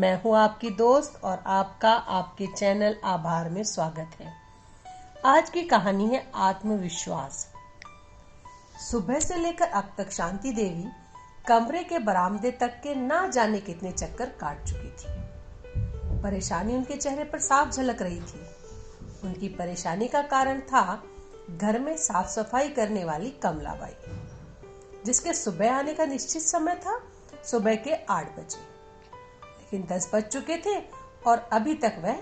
मैं हूं आपकी दोस्त और आपका आपके चैनल आभार में स्वागत है। आज की कहानी है आत्मविश्वास। सुबह से लेकर अब तक शांति देवी कमरे के बरामदे तक के ना जाने कितने चक्कर काट चुकी थी। परेशानी उनके चेहरे पर साफ झलक रही थी। उनकी परेशानी का कारण था घर में साफ सफाई करने वाली कमलाबाई, जिसके सुबह आने का निश्चित समय था सुबह के 8 बजे, लेकिन 10 बज चुके थे और अभी तक वह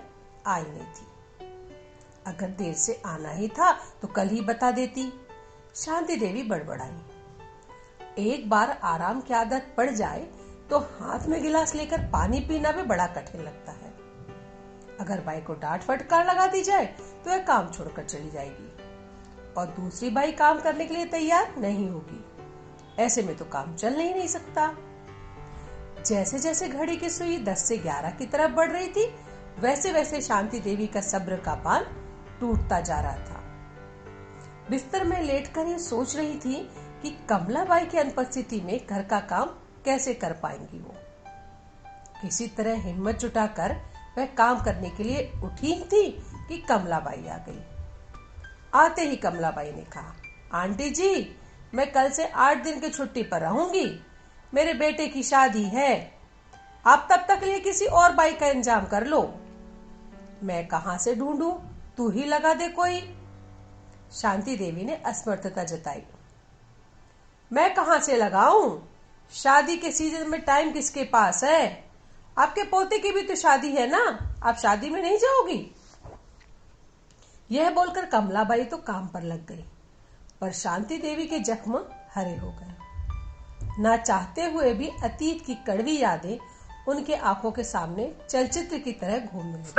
आई नहीं थी। अगर देर से आना ही था तो कल ही बता देती, शांति देवी बड़बड़ाई। एक बार आराम की आदत पड़ जाए तो हाथ में गिलास लेकर पानी पीना भी बड़ा कठिन लगता है। अगर बाई को डांट फटकार लगा दी जाए तो वह काम छोड़कर चली जाएगी और दूसरी बाई काम करने के लिए तैयार नहीं होगी। ऐसे में तो काम चल ही नहीं सकता। जैसे जैसे घड़ी की सुई 10 से 11 की तरफ बढ़ रही थी, वैसे वैसे शांति देवी का सब्र का बांध टूटता जा रहा था। बिस्तर में लेटकर ये सोच रही थी कि कमलाबाई की अनुपस्थिति में घर का काम कैसे कर पाएंगी वो। किसी तरह हिम्मत जुटाकर वह काम करने के लिए उठी थी कि कमलाबाई आ गई। आते ही कमलाबाई ने कहा, आंटी जी, मैं कल से 8 दिन की छुट्टी पर रहूंगी। मेरे बेटे की शादी है। आप तब तक लिए किसी और बाई का इंतजाम कर लो। मैं कहां से ढूंढूं? तू ही लगा दे कोई। शांति देवी ने असमर्थता जताई। मैं कहां से लगाऊं? शादी के सीजन में टाइम किसके पास है? आपके पोते की भी तो शादी है ना, आप शादी में नहीं जाओगी? यह बोलकर कमलाबाई तो काम पर लग गई, पर शांति देवी के जख्म हरे हो गए। ना चाहते हुए भी अतीत की कड़वी यादें उनके आंखों के सामने चलचित्र की तरह घूमने लगी।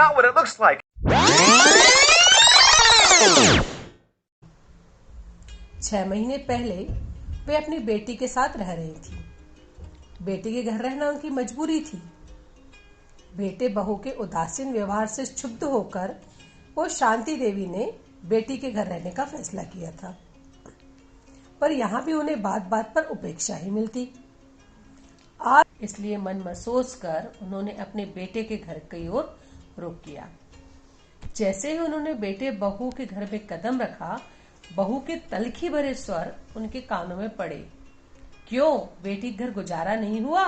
6 महीने पहले वे अपनी बेटी के साथ रह रही थी। बेटी के घर रहना उनकी मजबूरी थी। बेटे बहू के उदासीन व्यवहार से क्षुब्ध होकर वो शांति देवी ने बेटी के घर रहने का फैसला किया था, पर यहाँ भी उन्हें बात बात पर उपेक्षा ही मिलती। आज इसलिए मन महसूस कर उन्होंने अपने बेटे के घर की ओर रुख किया। जैसे ही उन्होंने बेटे बहू के घर में कदम रखा, बहू के तलखी भरे स्वर उनके कानों में पड़े। क्यों बेटी घर गुजारा नहीं हुआ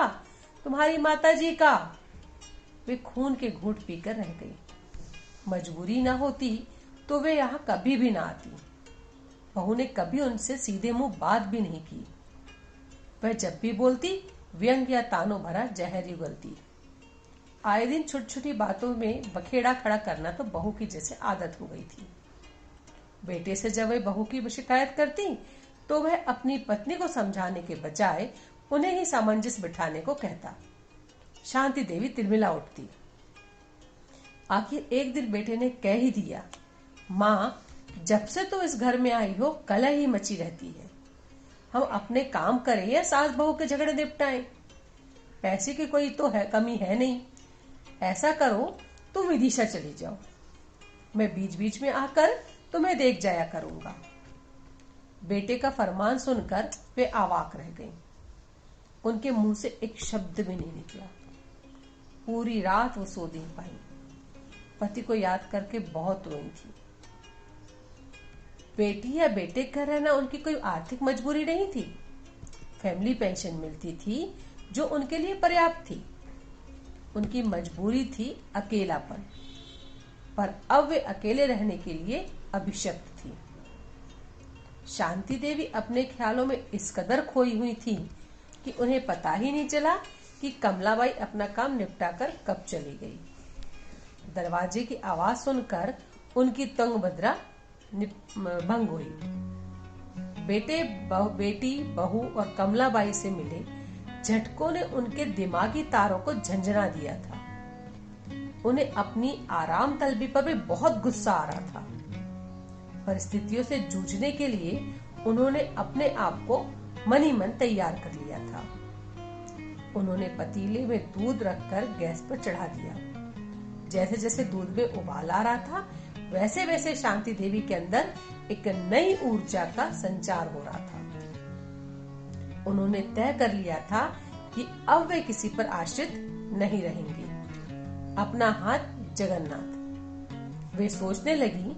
तुम्हारी माताजी का? वे खून के घूंट पीकर रह गई। मजबूरी ना होती तो वे यहाँ कभी भी ना आती। बहू ने कभी उनसे सीधे मुंह बात भी नहीं की। वह जब भी बोलती व्यंग या तानों भरा जहर उगलती। आए दिन छोटी छोटी बातों में बखेड़ा खड़ा करना तो बहू की जैसे आदत हो गई थी। बेटे से जब वह बहू की शिकायत करती तो वह अपनी पत्नी को समझाने के बजाय उन्हें ही सामंजस्य बिठाने को कहता। शांति देवी तिलमिला उठती। आखिर एक दिन बेटे ने कह ही दिया, माँ, जब से तो इस घर में आई हो कलह ही मची रहती है। हम अपने काम करें या सास बहू के झगड़े निपटाएं। पैसे की कोई तो है कमी है नहीं। ऐसा करो तुम विदिशा चली जाओ, मैं बीच बीच में आकर तुम्हें देख जाया करूंगा। बेटे का फरमान सुनकर वे अवाक रह गईं। उनके मुंह से एक शब्द भी नहीं निकला। पूरी रात वो सो नहीं पाई। पति को याद करके बहुत रोई थी। बेटी या बेटे घर रहना उनकी कोई आर्थिक मजबूरी नहीं थी। फैमिली पेंशन मिलती थी जो उनके लिए पर्याप्त थी। उनकी मजबूरी थी अकेलापन, पर अब वे अकेले रहने के लिए अभिशप्त थी। शांति देवी अपने ख्यालों में इस कदर खोई हुई थी कि उन्हें पता ही नहीं चला कि कमलाबाई अपना काम निपटाकर कब चली गई। दरवाजे की आवाज सुनकर उनकी तंग बदरा भंग हुई। बेटी बहू और कमलाबाई से मिले झटकों ने उनके दिमागी तारों को झंझना दिया था। उन्हें अपनी आराम तलबी पर भी बहुत गुस्सा आ रहा था। परिस्थितियों से जूझने के लिए उन्होंने अपने आप को मन ही मन तैयार कर लिया था। उन्होंने पतीले में दूध रखकर गैस पर चढ़ा दिया। जैसे जैसे दूध में उबाल आ रहा था, वैसे वैसे शांति देवी के अंदर एक नई ऊर्जा का संचार हो रहा था। उन्होंने तय कर लिया था कि अब वे किसी पर आश्रित नहीं रहेंगी। अपना हाथ जगन्नाथ। वे सोचने लगी,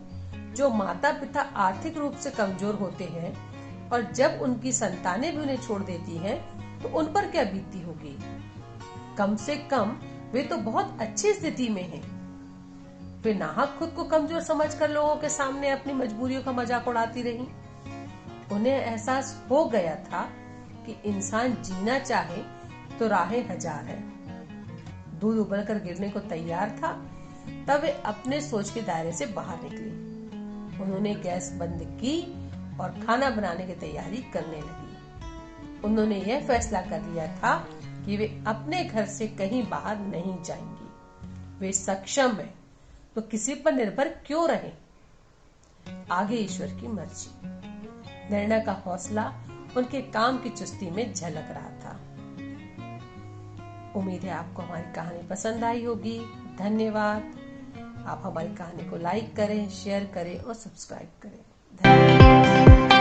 जो माता पिता आर्थिक रूप से कमजोर होते हैं और जब उनकी संतानें भी उन्हें छोड़ देती हैं, तो उन पर क्या बीतती होगी। कम से कम वे तो बहुत अच्छी स्थिति में हैं। वे नाहक खुद को कमजोर समझकर लोगों के सामने अपनी मजबूरियों का मजाक उड़ाती रहीं। उन्हें एहसास हो गया था कि इंसान जीना चाहे तो राहें हजार है। दूध उबलकर गिरने को तैयार था, तब वे अपने सोच के दायरे से बाहर निकली। उन्होंने गैस बंद की और खाना बनाने की तैयारी करने लगी। उन्होंने यह फैसला कर लिया था कि वे अपने घर से कहीं बाहर नहीं जाएंगी। वे सक्षम हैं, तो किसी पर निर्भर क्यों रहें। आगे ईश्वर की मर्जी। निर्णय का हौसला उनके काम की चुस्ती में झलक रहा था। उम्मीद है आपको हमारी कहानी पसंद आई होगी। धन्यवाद। आप हमारी कहानी को लाइक करें, शेयर करें और सब्सक्राइब करें। धन्यवाद।